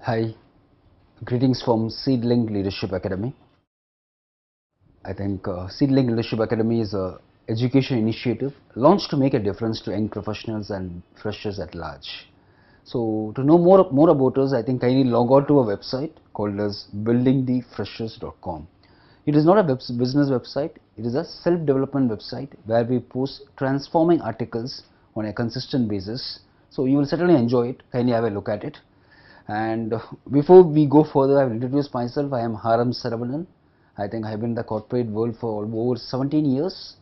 Hi, greetings from Seedling Leadership Academy. I think Seedling Leadership Academy is a education initiative launched to make a difference to young professionals and freshers at large. So to know more about us, I think kindly log on to our website called as buildingthefreshers.com. It is not a business website, it is a self-development website where we post transforming articles on a consistent basis. So you will certainly enjoy it, kindly have a look at it. And before we go further, I will introduce myself. I am M Saravanan. I think I have been in the corporate world for over 17 years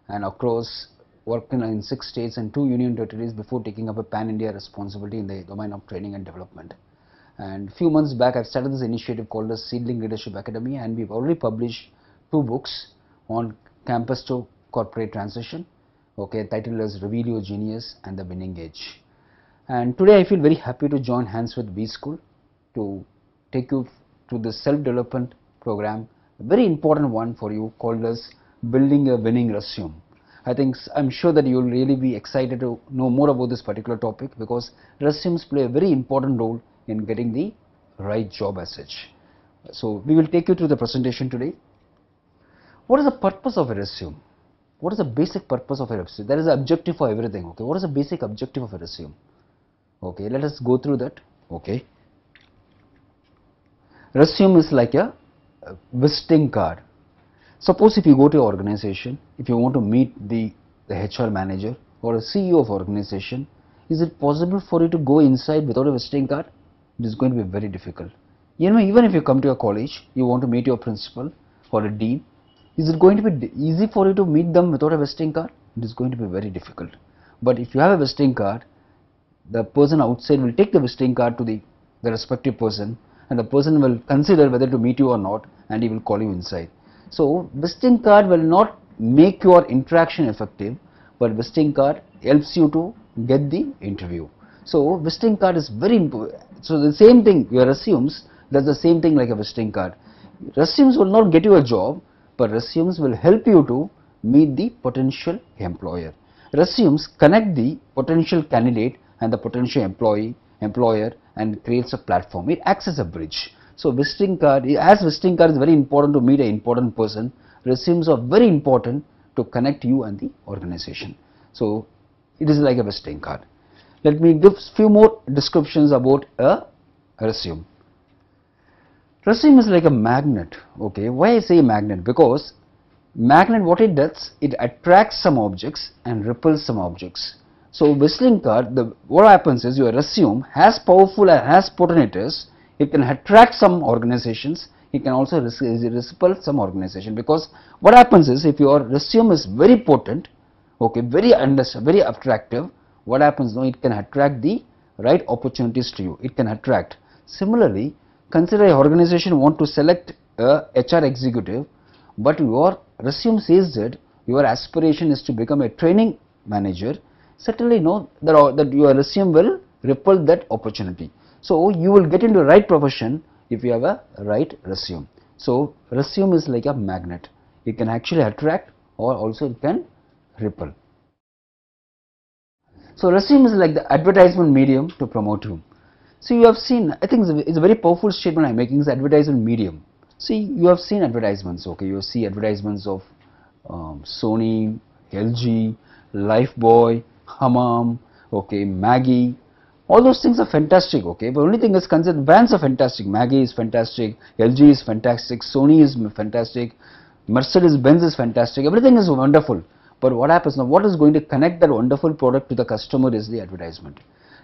and across working in 6 states and 2 union territories before taking up a pan-India responsibility in the domain of training and development. And a few months back, I've started this initiative called the Seedling Leadership Academy, and we've already published 2 books on campus to corporate transition. Okay, titled as Reveal Your Genius and The Winning Edge. And today I feel very happy to join hands with WeSchool to take you to the self-development program, a very important one for you called as Building a Winning Resume. I'm sure that you will really be excited to know more about this particular topic because resumes play a very important role in getting the right job as such. So we will take you through the presentation today. What is the purpose of a resume? What is the basic purpose of a resume? There is an objective for everything. Okay, what is the basic objective of a resume? Okay, let us go through that. Okay, resume is like a visiting card. Suppose if you go to your organization, if you want to meet the HR manager or a CEO of organization, is it possible for you to go inside without a visiting card? It is going to be very difficult. Even if you come to a college, you want to meet your principal or a dean, is it going to be easy for you to meet them without a visiting card? It is going to be very difficult. But if you have a visiting card, the person outside will take the visiting card to the respective person, and the person will consider whether to meet you or not, and he will call you inside. So visiting card will not make your interaction effective, but visiting card helps you to get the interview. So visiting card is very important. So the same thing, your resumes, that's the same thing like a visiting card. Resumes will not get you a job, but resumes will help you to meet the potential employer. Resumes connect the potential candidate and the potential employer and creates a platform. It acts as a bridge. So visiting card is very important to meet an important person. Resumes are very important to connect you and the organization. So it is like a visiting card. Let me give few more descriptions about a resume. Resume is like a magnet. Okay, why I say magnet? Because magnet, what it does, it attracts some objects and repels some objects. So visiting card, what happens is your resume, as powerful and as potent it is, it can attract some organizations, it can also repel some organization, because what happens is if your resume is very potent, okay, very attractive, what happens now, it can attract the right opportunities to you, it can attract. Similarly, consider an organization want to select a HR executive, but your resume says that your aspiration is to become a training manager. Certainly know that your resume will repel that opportunity. So you will get into the right profession if you have a right resume. So resume is like a magnet. It can actually attract or also it can repel. So resume is like the advertisement medium to promote you. So you have seen, I think it's a very powerful statement I'm making, is advertisement medium. See, you have seen advertisements, okay, you see advertisements of Sony, LG, Lifebuoy, Hammam, okay, Maggie, all those things are fantastic, okay, but only thing is considered, brands are fantastic, Maggie is fantastic, LG is fantastic, Sony is fantastic, Mercedes-Benz is fantastic, everything is wonderful, but what happens now, what is going to connect that wonderful product to the customer is the advertisement.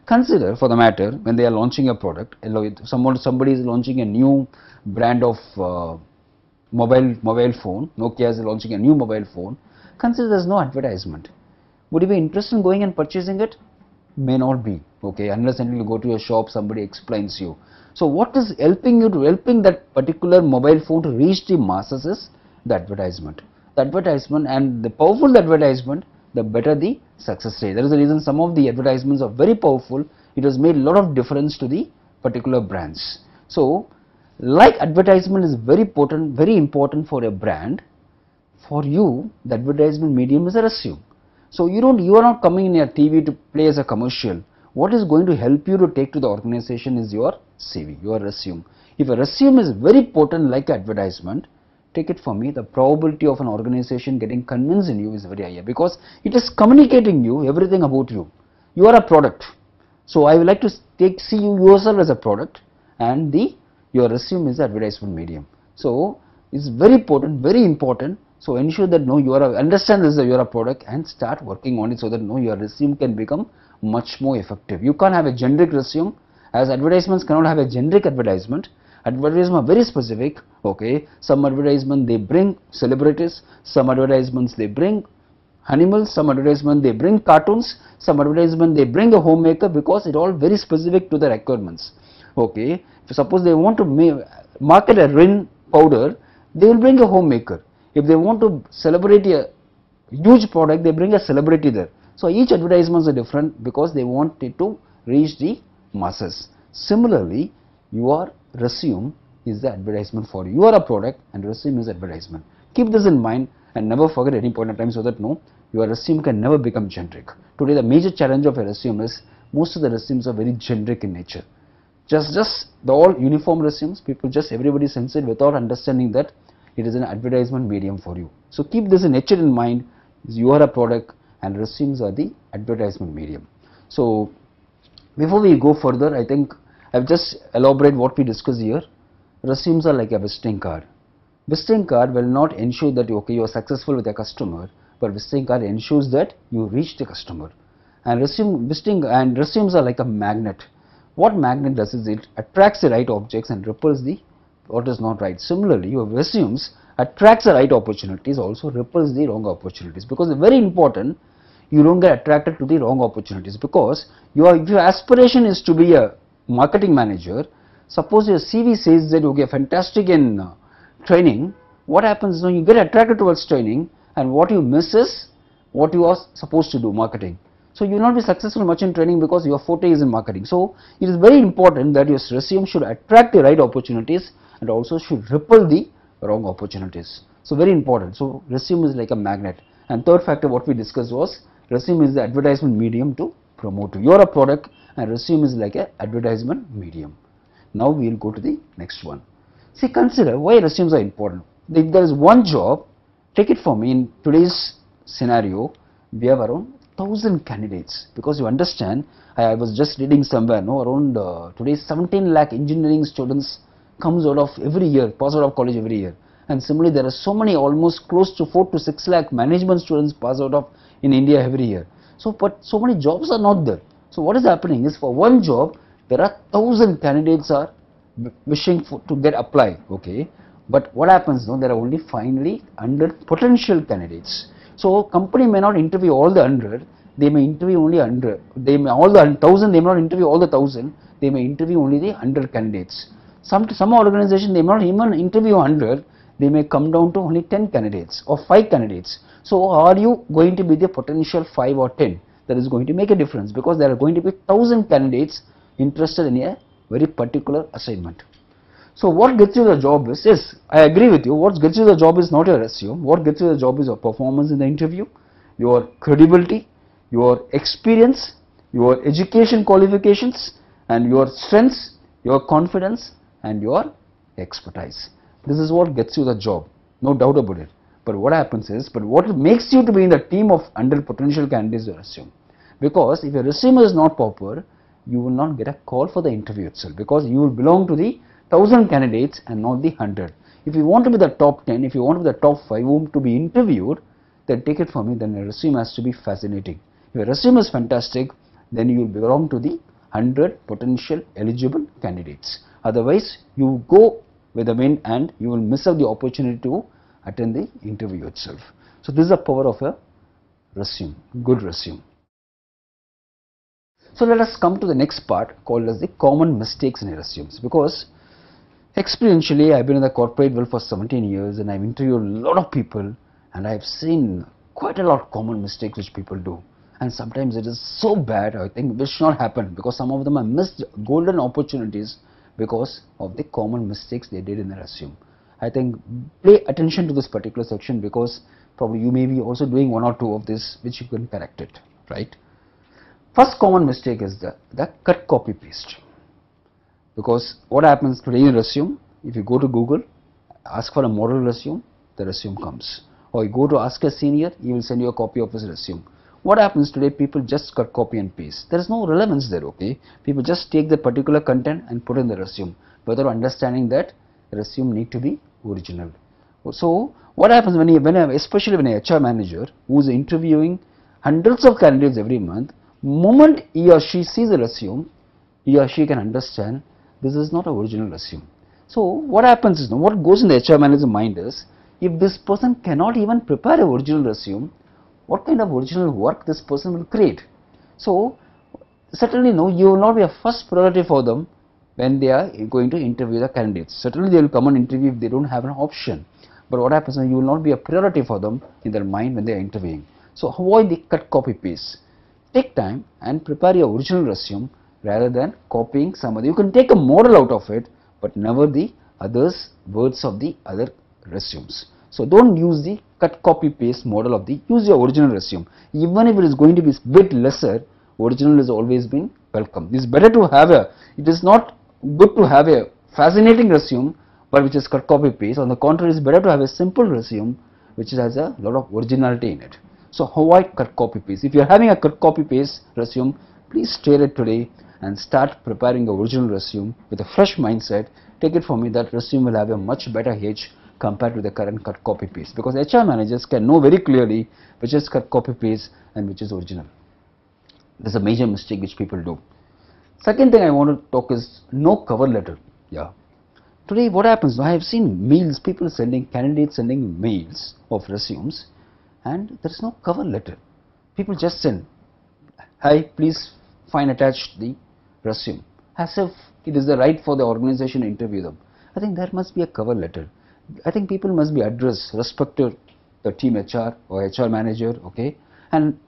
Consider, for the matter, when they are launching a product, somebody is launching a new brand of mobile phone, Nokia is launching a new mobile phone, consider there is no advertisement. Would you be interested in going and purchasing it? May not be, okay, unless until you go to a shop, somebody explains you. So what is helping that particular mobile phone to reach the masses is the advertisement. The advertisement, and the powerful the advertisement, the better the success rate. That is the reason some of the advertisements are very powerful. It has made a lot of difference to the particular brands. So like advertisement is very important for a brand, for you the advertisement medium is a resume. So you are not coming in your TV to play as a commercial. what is going to help you to take to the organization is your CV, your resume. If a resume is very potent like advertisement, take it from me, the probability of an organization getting convinced in you is very high, because it is communicating you everything about you. You are a product. So I would like to see you yourself as a product, and your resume is the advertisement medium. So it's very potent, very important. So ensure that understand this, that you are a product, and start working on it so that your resume can become much more effective. You can't have a generic resume, as advertisements cannot have a generic advertisement. Advertisements are very specific. Okay, some advertisement they bring celebrities, some advertisements they bring animals, some advertisement they bring cartoons, some advertisement they bring a homemaker, because it all very specific to the requirements. Okay, if suppose they want to market a Rin powder, they will bring a homemaker. If they want to celebrate a huge product, they bring a celebrity there. So each advertisements are different because they want it to reach the masses. Similarly, your resume is the advertisement for you. You are a product and resume is advertisement. Keep this in mind and never forget at any point in time, so that your resume can never become generic. Today the major challenge of a resume is most of the resumes are very generic in nature. Just the all uniform resumes, everybody sends it without understanding that it is an advertisement medium for you. So keep this in mind. You are a product and resumes are the advertisement medium. So before we go further, I think I've just elaborated what we discussed here. Resumes are like a visiting card. Visiting card will not ensure that you are successful with a customer, but visiting card ensures that you reach the customer. And resumes are like a magnet. What magnet does is it attracts the right objects and repels what is not right. Similarly, your resumes attracts the right opportunities, also repels the wrong opportunities, because it's very important you don't get attracted to the wrong opportunities, because if your aspiration is to be a marketing manager, suppose your CV says that you are fantastic in training, what happens is you get attracted towards training, and what you miss is what you are supposed to do, marketing. So you will not be successful much in training because your forte is in marketing. So it is very important that your resume should attract the right opportunities and also should repel the wrong opportunities. So very important. So resume is like a magnet. And third factor what we discussed was resume is the advertisement medium to promote you. You are a product and resume is like an advertisement medium. Now we will go to the next one. See, consider why resumes are important. If there is one job, take it from me, in today's scenario, we have around 1,000 candidates, because you understand, I was just reading somewhere, around today 17 lakh engineering students comes out of every year, pass out of college every year. And similarly, there are so many, almost close to 4 to 6 lakh management students pass out of in India every year. So, but so many jobs are not there. So what is happening is, for one job, there are 1,000 candidates are wishing to get apply. Okay, but what happens now? There are only finally 100 potential candidates. So company may not interview all the 100. They may interview only 100. They may all the 1,000. They may not interview all the 1,000. They may interview only the 100 candidates. Some organization they may not even interview 100. They may come down to only 10 candidates or 5 candidates. So are you going to be the potential 5 or 10? That is going to make a difference, because there are going to be 1,000 candidates interested in a very particular assignment. So what gets you the job is, yes, I agree with you, what gets you the job is not your resume. What gets you the job is your performance in the interview, your credibility, your experience, your education qualifications, and your strengths, your confidence, and your expertise. This is what gets you the job, no doubt about it. But what happens is, what makes you to be in the team of 100 potential candidates is your resume. Because if your resume is not proper, you will not get a call for the interview itself, because you will belong to the 1,000 candidates and not the 100. If you want to be the top 10, if you want to be the top 5 whom to be interviewed, then take it from me, then your resume has to be fascinating. If your resume is fantastic, then you will belong to the 100 potential eligible candidates. Otherwise, you go with the wind and you will miss out the opportunity to attend the interview itself. So this is the power of a resume, good resume. So let us come to the next part called as the common mistakes in resumes, because experientially I have been in the corporate world for 17 years and I have interviewed a lot of people, and I have seen quite a lot of common mistakes which people do, and sometimes it is so bad, I think this should not happen, because some of them have missed golden opportunities because of the common mistakes they did in the resume. I think pay attention to this particular section, because probably you may be also doing 1 or 2 of this which you can correct it, right? First common mistake is the cut copy paste. Because what happens today in resume, if you go to Google, ask for a model resume, the resume comes. Or you go to ask a senior, he will send you a copy of his resume. What happens today, people just cut copy and paste. There is no relevance there, okay. People just take the particular content and put in the resume without understanding that the resume need to be original. So what happens especially when a HR manager who is interviewing hundreds of candidates every month, moment he or she sees the resume, he or she can understand this is not an original resume. So what happens is, what goes in the HR manager's mind is, if this person cannot even prepare an original resume, what kind of original work this person will create? So certainly no, you will not be a first priority for them when they are going to interview the candidates. Certainly they will come and interview if they don't have an option. But what happens is, you will not be a priority for them in their mind when they are interviewing. So avoid the cut copy paste. Take time and prepare your original resume rather than copying somebody. You can take a model out of it, but never the others words of the other resumes. So don't use the cut copy paste model of use your original resume. Even if it is going to be bit lesser, original has always been welcome. It is better to have it is not good to have a fascinating resume but which is cut copy paste. On the contrary, it is better to have a simple resume which has a lot of originality in it. So avoid cut copy paste. If you are having a cut copy paste resume, please tear it today and start preparing the original resume with a fresh mindset. Take it from me that resume will have a much better edge compared to the current cut copy paste, because HR managers can know very clearly which is cut copy paste and which is original. This is a major mistake which people do. Second thing I want to talk is no cover letter. Yeah. Today what happens, I have seen mails, candidates sending mails of resumes and there is no cover letter. People just send, hi, please find attached the resume, as if it is the right for the organization to interview them. I think there must be a cover letter. I think people must be addressed, respect to the team HR or HR manager, okay, and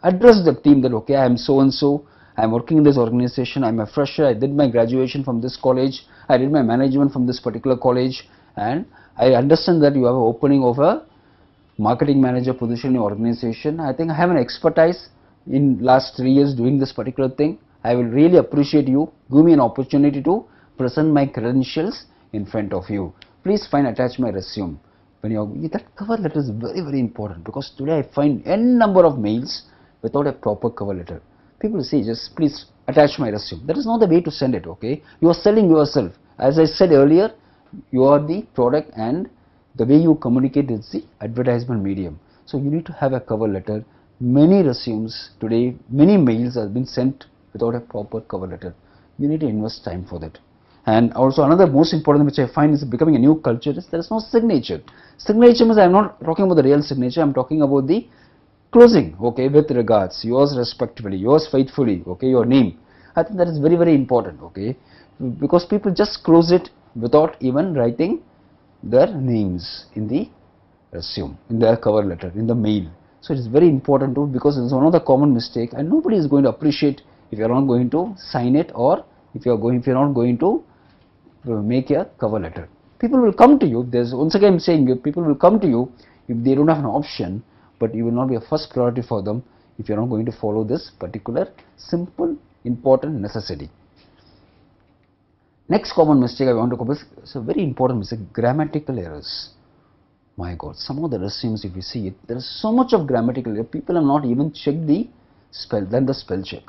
address the team that, okay, I am so and so, I am working in this organization, I am a fresher, I did my graduation from this college, I did my management from this particular college, and I understand that you have an opening of a marketing manager position in your organization. I think I have an expertise in last 3 years doing this particular thing. I will really appreciate you. Give me an opportunity to present my credentials in front of you. Please find attach my resume. That cover letter is very, very important, because today I find n number of mails without a proper cover letter. People say just please attach my resume. That is not the way to send it, okay. You are selling yourself. As I said earlier, you are the product and the way you communicate is the advertisement medium. So you need to have a cover letter. Many resumes today, many mails have been sent without a proper cover letter. You need to invest time for that. And also another most important which I find is becoming a new culture is there is no signature. Signature means I am not talking about the real signature, I am talking about the closing, okay, with regards, yours respectfully, yours faithfully, okay, your name. I think that is very, very important, okay, because people just close it without even writing their names in the resume, in their cover letter, in the mail. So it is very important too, because it is one of the common mistake and nobody is going to appreciate if you are not going to sign it, or if you are not going to make a cover letter. People will come to you. There's, once again I am saying, people will come to you if they don't have an option, but you will not be a first priority for them if you are not going to follow this particular simple, important necessity. Next common mistake I want to cover is a very important mistake: grammatical errors. My God, some of the resumes, if you see it, there is so much of grammatical error. People have not even checked the spell check.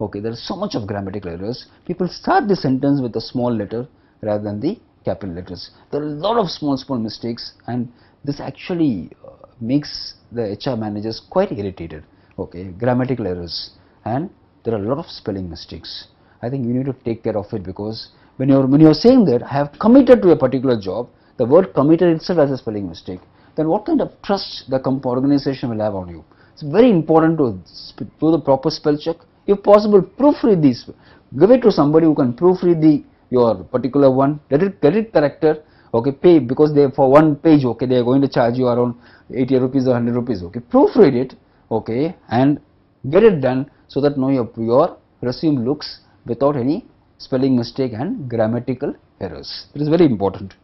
Okay, there is so much of grammatical errors. People start the sentence with a small letter rather than the capital letters. There are a lot of small mistakes, and this actually makes the HR managers quite irritated. Okay, grammatical errors, and there are a lot of spelling mistakes. I think you need to take care of it, because when you're saying that I have committed to a particular job, the word committed itself has a spelling mistake, then what kind of trust the organization will have on you? It's very important to do the proper spell check. If possible, proofread these. Give it to somebody who can proofread your particular one. Let it corrected. Okay, pay, because they, for one page, okay, they are going to charge you around 80 rupees or 100 rupees. Okay, proofread it, okay, and get it done so that your resume looks without any spelling mistake and grammatical errors. It is very important.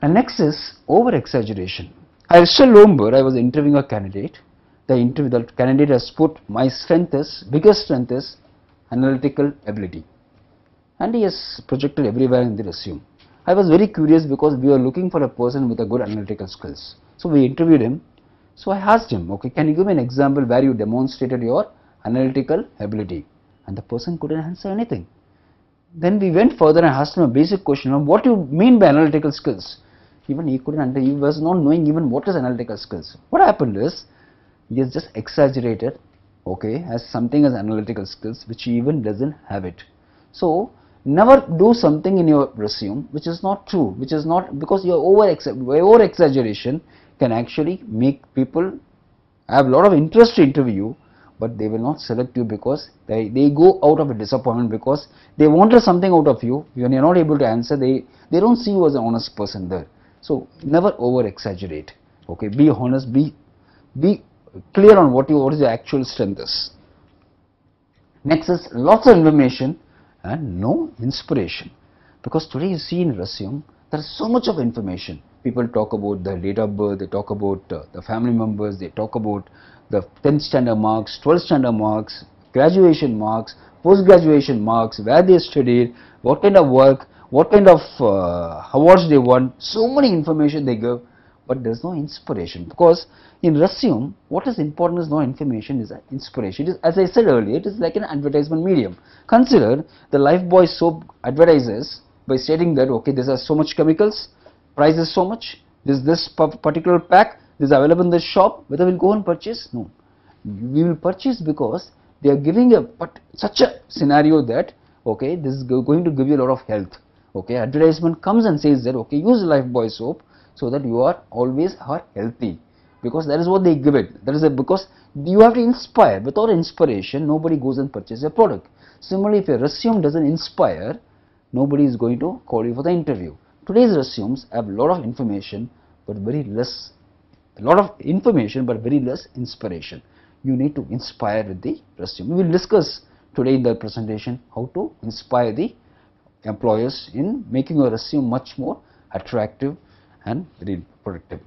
And next is over exaggeration. I still remember I was interviewing a candidate. the candidate has put, my biggest strength is analytical ability, and he has projected everywhere in the resume. I was very curious because we were looking for a person with a good analytical skills. So we interviewed him. So I asked him, okay, can you give me an example where you demonstrated your analytical ability? And the person couldn't answer anything. Then we went further and asked him a basic question of what you mean by analytical skills. Even he couldn't answer, he was not knowing even what is analytical skills. What happened is, he has just exaggerated, okay, as something as analytical skills which he even doesn't have it. So never do something in your resume which is not true, which is not, because your over exaggeration can actually make people have a lot of interest to interview, but they will not select you because they go out of a disappointment because they wanted something out of you. When you are not able to answer, they don't see you as an honest person there. So never over exaggerate. Okay, be honest, be clear on what is your actual strength is. Next is lots of information and no inspiration, because today you see in resume there is so much of information. People talk about the date of birth, they talk about the family members, they talk about the 10th standard marks, 12th standard marks, graduation marks, post-graduation marks, where they studied, what kind of work, what kind of awards they won. So many information they give, but there is no inspiration, because in resume what is important is not information, is inspiration. It is, as I said earlier, it is like an advertisement medium. Consider the Lifebuoy soap advertises by stating that, okay, this has so much chemicals, price is so much, this particular pack, this is available in the shop, whether we'll go and purchase? No. We will purchase because they are giving such a scenario that, okay, this is going to give you a lot of health. Okay, advertisement comes and says that, okay, use Lifebuoy soap so that you are always healthy, because that is what they give it. That is because you have to inspire. Without inspiration, nobody goes and purchases a product. Similarly, if your resume doesn't inspire, nobody is going to call you for the interview. Today's resumes have a lot of information but very less, inspiration. You need to inspire with the resume. We will discuss today in the presentation how to inspire the employers in making your resume much more attractive and very productive.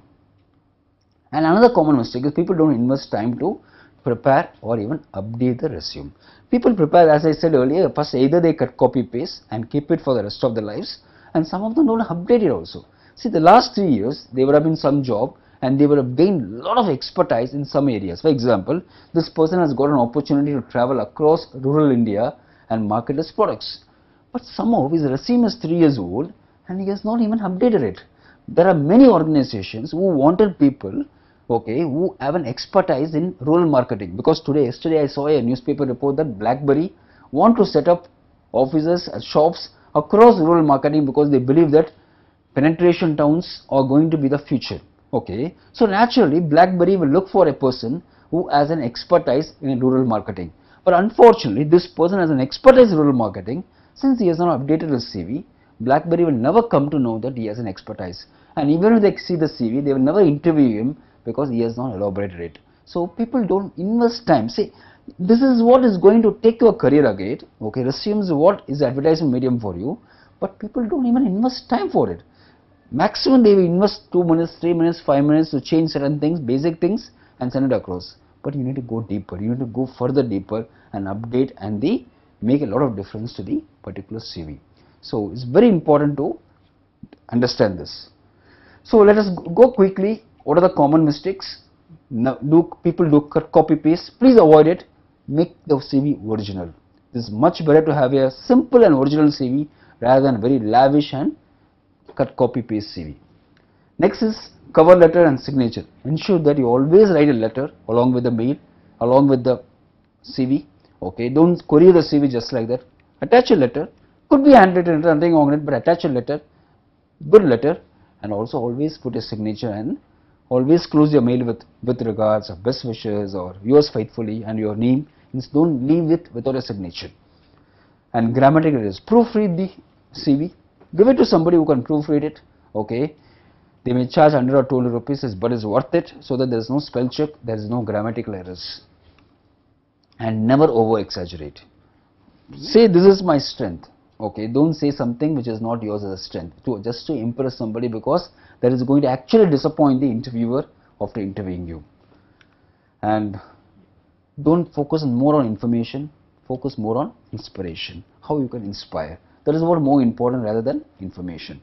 And another common mistake is people don't invest time to prepare or even update the resume. People prepare, as I said earlier, first either they cut copy paste and keep it for the rest of their lives, and some of them don't update it also. See, the last 3 years they would have been some job and they would have gained a lot of expertise in some areas. For example, this person has got an opportunity to travel across rural India and market his products. But somehow his resume is 3 years old and he has not even updated it. There are many organizations who wanted people, okay, who have an expertise in rural marketing, because yesterday I saw a newspaper report that BlackBerry want to set up offices and shops across rural marketing because they believe that penetration towns are going to be the future. Okay, so naturally BlackBerry will look for a person who has an expertise in rural marketing. But unfortunately, this person has an expertise in rural marketing. Since he has not updated his CV, BlackBerry will never come to know that he has an expertise. And even if they see the CV, they will never interview him because he has not elaborated it. So people don't invest time. See, this is what is going to take your career ahead. Okay, resumes what is the advertisement medium for you, but people don't even invest time for it. Maximum they will invest 2 minutes, 3 minutes, 5 minutes to change certain things, basic things, and send it across. But you need to go deeper. You need to go further deeper and update and make a lot of difference to the particular CV. So it's very important to understand this. So let us go quickly. What are the common mistakes? Now, people do cut copy paste? Please avoid it. Make the CV original. It is much better to have a simple and original CV rather than very lavish and cut copy paste CV. Next is cover letter and signature. Ensure that you always write a letter along with the mail, along with the CV. Okay, don't courier the CV just like that. Attach a letter. Could be handwritten, nothing wrong with it, but attach a letter, good letter, and also always put a signature and always close your mail with regards or best wishes or yours faithfully and your name. Don't leave it without a signature. And grammatical errors. Proofread the CV. Give it to somebody who can proofread it. Okay, they may charge 100 or 200 rupees, but it's worth it, so that there is no spell check, there is no grammatical errors. And never over exaggerate. Say this is my strength. Okay, don't say something which is not yours as a strength just to impress somebody, because that is going to actually disappoint the interviewer after interviewing you. and don't focus more on information, focus more on inspiration, how you can inspire. That is what more important rather than information.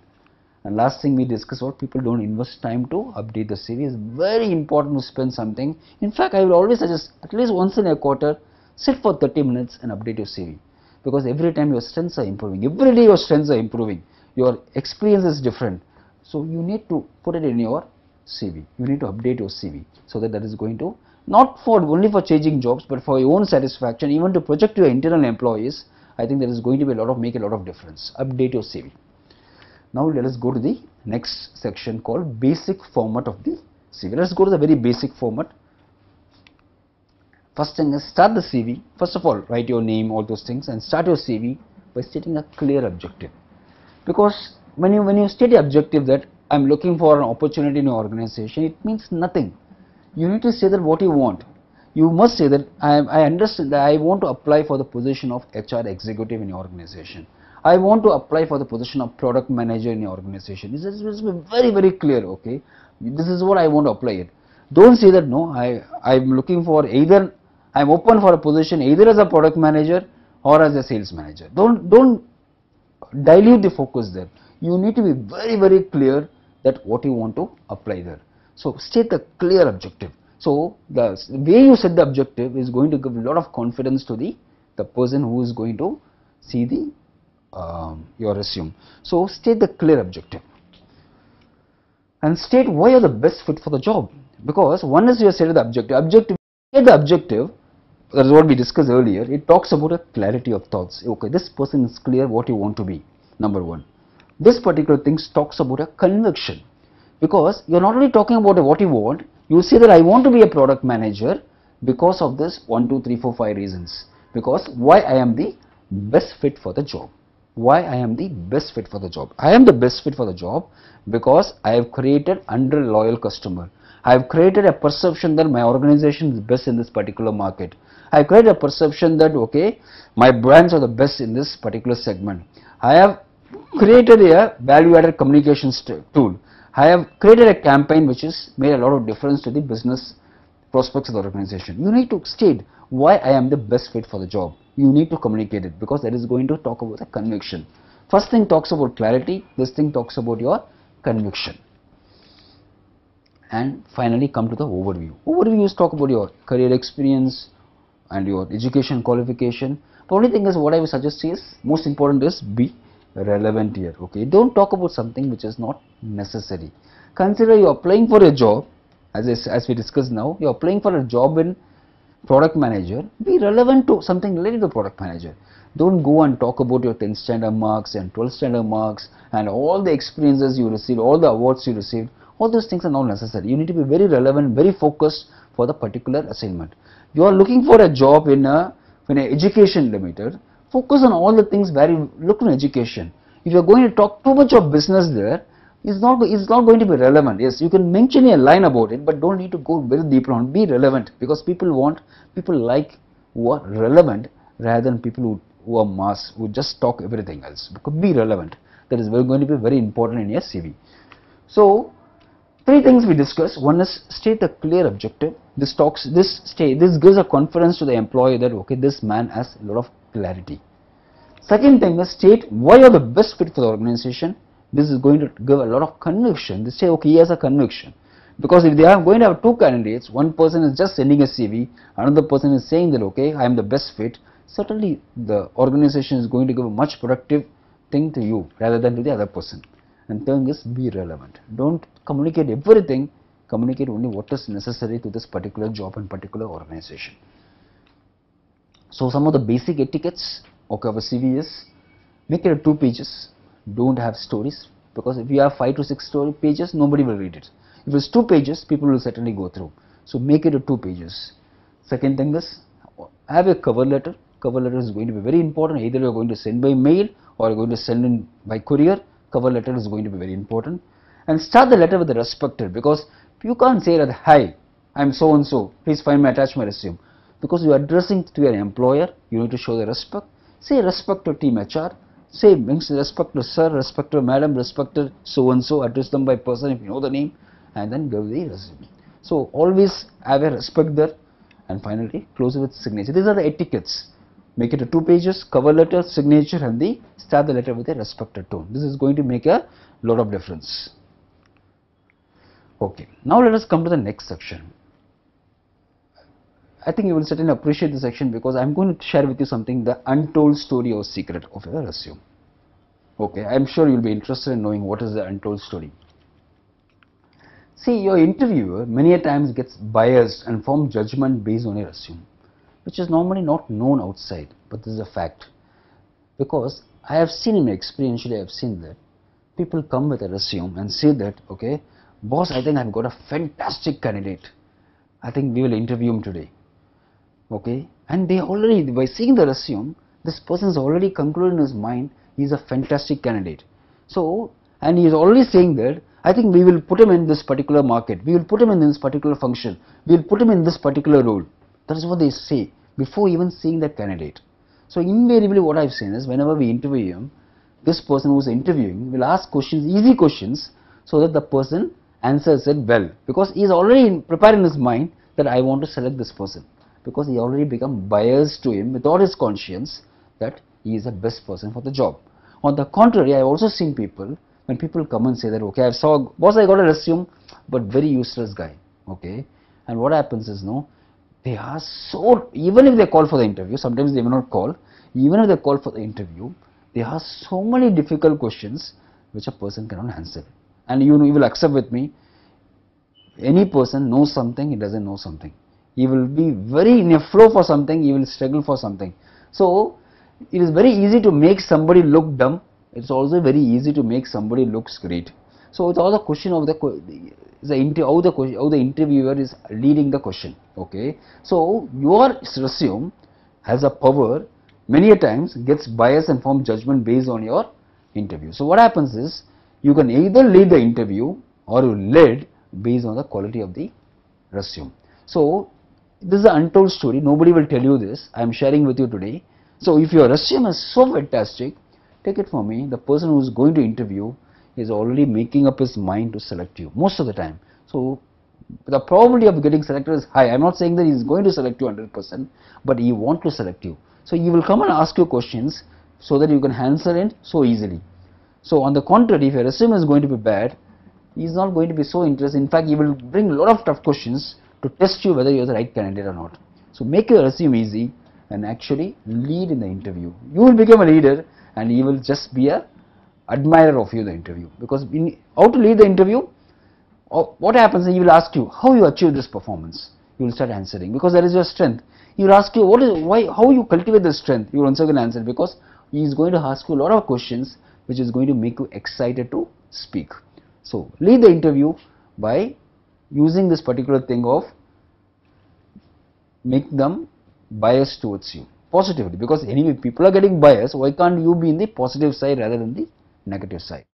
And last thing we discussed, what people don't invest time to update the CV. Is very important to spend something. In fact, I will always suggest at least once in a quarter, sit for 30 minutes and update your CV, because every time your strengths are improving, every day your strengths are improving, your experience is different. So you need to put it in your CV. You need to update your CV so that is going to, not for only for changing jobs, but for your own satisfaction, even to project your internal employees. I think there is going to be make a lot of difference. Update your CV. Now let us go to the next section called basic format of the CV. Let us go to the very basic format. First thing is, start the CV. First of all, write your name, all those things, and start your CV by stating a clear objective. Because when you state the objective that I am looking for an opportunity in your organization, it means nothing. You need to say that what you want. You must say that I understand that I want to apply for the position of HR executive in your organization. I want to apply for the position of product manager in your organization. This is very, very clear, okay? This is what I want to apply it. Don't say that, no, I'm looking for either, I'm open for a position either as a product manager or as a sales manager. Don't dilute the focus there. You need to be very, very clear that what you want to apply there. So state the clear objective. So the way you set the objective is going to give a lot of confidence to the person who is going to see the your resume. So state the clear objective and state why you're the best fit for the job. Because one is you set the objective. The objective, that is what we discussed earlier. It talks about a clarity of thoughts. Okay, this person is clear what you want to be. Number one, this particular thing talks about a conviction, because you're not only talking about what you want. You say that I want to be a product manager because of this 1, 2, 3, 4, 5 reasons. Because why I am the best fit for the job. Why I am the best fit for the job. I am the best fit for the job because I have created under loyal customer. I have created a perception that my organization is best in this particular market. I have created a perception that, okay, my brands are the best in this particular segment. I have created a value-added communications tool. I have created a campaign which has made a lot of difference to the business prospects of the organization. You need to state why I am the best fit for the job. You need to communicate it, because that is going to talk about the conviction. First thing talks about clarity, this thing talks about your conviction. And finally come to the overview. Overview is talk about your career experience and your education qualification. The only thing is, what I would suggest is, most important is be relevant here. Okay, don't talk about something which is not necessary. Consider you are applying for a job, as we discussed now, you are applying for a job in product manager. Be relevant to something related to product manager. Don't go and talk about your 10th standard marks and 12th standard marks and all the experiences you received, all the awards you received. All those things are not necessary. You need to be very relevant, very focused for the particular assignment. You are looking for a job in an education limited. Focus on all the things where you look in education. If you are going to talk too much of business there, it's not going to be relevant. Yes, you can mention a line about it, but don't need to go very deep on. Be relevant, because people like who are relevant rather than people who are mass, who just talk everything else. Because be relevant. That is going to be very important in your CV. So, three things we discussed. One is state a clear objective. This gives a confidence to the employee that, okay, this man has a lot of clarity. Second thing is state why you are the best fit for the organization. This is going to give a lot of conviction. They say, okay, he has a conviction. Because if they are going to have two candidates, one person is just sending a CV, another person is saying that, okay, I am the best fit, certainly the organization is going to give a much productive thing to you rather than to the other person. And third is be relevant. Don't communicate everything, communicate only what is necessary to this particular job and particular organization. So some of the basic etiquettes of our CV is, make it 2 pages. Don't have stories, because if you have 5 to 6 pages, nobody will read it. If it's 2 pages, people will certainly go through. So make it 2 pages. Second thing is, have a cover letter. Cover letter is going to be very important. Either you are going to send by mail or you are going to send in by courier. Cover letter is going to be very important. And start the letter with the respected, because you can't say that, hi, I'm so and so, please find my attach my resume. Because you are addressing to your employer, you need to show the respect. Say respect to team HR. Say respect to sir, respect to madam, respect to so and so, address them by person if you know the name, and then give the resume. So always have a respect there. and finally close it with signature. These are the etiquettes. Make it a 2 pages, cover letter, signature, and start the letter with a respected tone. This is going to make a lot of difference. Okay, now let us come to the next section. I think you will certainly appreciate this section because I am going to share with you something, the untold story or secret of your resume. Okay, I am sure you will be interested in knowing what is the untold story. See, your interviewer many a times gets biased and form judgment based on your resume, which is normally not known outside, but this is a fact. Because I have seen in my experientially, I have seen that people come with a resume and say that, okay, boss, I think I've got a fantastic candidate. I think we will interview him today. Okay, and they already, by seeing the resume, this person is already concluded in his mind, he is a fantastic candidate. So, and he is already saying that, I think we will put him in this particular market, we will put him in this particular function, we will put him in this particular role. That is what they say before even seeing that candidate. So invariably what I've seen is, whenever we interview him, this person who is interviewing will ask questions, easy questions, so that the person answers it well, because he is already prepared in his mind that I want to select this person, because he already become biased to him without his conscience that he is the best person for the job. On the contrary, I have also seen people, when people come and say that, okay, I saw, boss, I got a resume, but very useless guy, okay, and what happens is, no, they are so, even if they call for the interview, sometimes they may not call, even if they call for the interview, they ask so many difficult questions which a person cannot answer. And you will accept with me, any person knows something, he doesn't know something. He will be very in a flow for something, he will struggle for something. So, it is very easy to make somebody look dumb, it's also very easy to make somebody looks great. So, it's all the question of how the interviewer is leading the question. Okay, so your resume has a power, many a times gets bias and form judgment based on your interview. So, what happens is, you can either lead the interview or you lead based on the quality of the resume. So, this is an untold story, nobody will tell you this, I am sharing with you today. So, if your resume is so fantastic, take it from me, the person who is going to interview is already making up his mind to select you most of the time. So, the probability of getting selected is high. I am not saying that he is going to select you 100%, but he wants to select you. So, he will come and ask you questions so that you can answer it so easily. So, on the contrary, if your resume is going to be bad, he is not going to be so interested. In fact, he will bring a lot of tough questions to test you whether you are the right candidate or not. So, make your resume easy and actually lead in the interview. You will become a leader and he will just be a admirer of you in the interview. Because how to lead the interview, what happens is he will ask you how you achieve this performance. You will start answering because that is your strength. He will ask you how you cultivate the strength. You will also answer because he is going to ask you a lot of questions which is going to make you excited to speak. So, lead the interview by using this particular thing of make them biased towards you positively, because anyway people are getting biased, why can't you be in the positive side rather than the negative side?